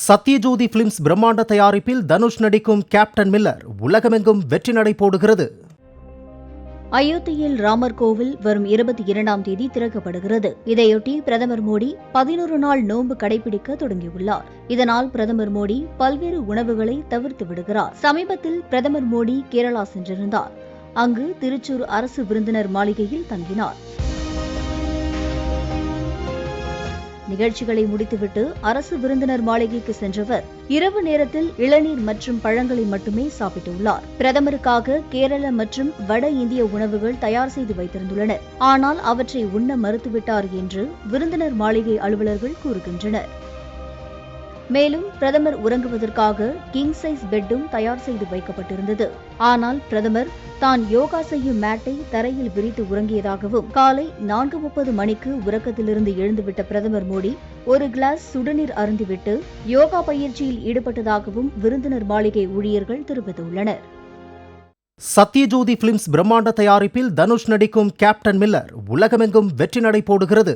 Sathyajothi films பிரம்மாண்ட தயாரிப்பில் தனுஷ் நடிக்கும் கேப்டன் மில்லர் உலகமெங்கும் வெற்றி நடை போடுகிறது. அயோத்தியில் ராமர் கோவில் வரும் 22ஆம் தேதி திறக்கப்படுகிறது. இதையொட்டி பிரதமர் மோடி 11 நாள் நோன்பு கடைபிடிக்க தொடங்கியுள்ளார். இதனால் பிரதமர் மோடி பல்வேறு உணவுகளை தவிர்த்து விடுகிறார். சமீபத்தில் பிரதமர் மோடி கேரளா சென்றிருந்தார். அங்கு திருச்சூர் அரசு விருந்தினர் மாளிகையில் தங்கினார். நிகழ்ச்சிகளை முடித்துவிட்டு அரசு விருந்தினர் மாளிகைக்கு சென்றவர் இரவு நேரத்தில் இளநீர் மற்றும் பழங்களை மட்டுமே சாப்பிட்டுள்ளார். பிரதமருக்காக கேரள மற்றும் வட இந்திய உணவுகள் தயார் செய்து வைத்திருந்துள்ளனர். ஆனால் அவற்றை உண்ண மறுத்துவிட்டார் என்று விருந்தினர் மாளிகை அலுவலர்கள் கூறுகின்றனர். மேலும் பிரதமர் உறங்குவதற்காக கிங் சைஸ் பெட்டும் தயார் செய்து வைக்கப்பட்டிருந்தது. ஆனால் பிரதமர் தான் யோகா செய்யும் மேட்டை தரையில் விரித்து உறங்கியதாகவும், காலை 4:30 மணிக்கு உறக்கத்திலிருந்து எழுந்துவிட்ட பிரதமர் மோடி ஒரு கிளாஸ் சுடுநீர் அருந்திவிட்டு யோகா பயிற்சியில் ஈடுபட்டதாகவும் விருந்தினர் மாளிகை ஊழியர்கள் தெரிவித்துள்ளனர். சத்யஜோதி பிலிம்ஸ் பிரம்மாண்ட தயாரிப்பில் தனுஷ் நடிக்கும் கேப்டன் மில்லர் உலகமெங்கும் வெற்றி நடை போடுகிறது.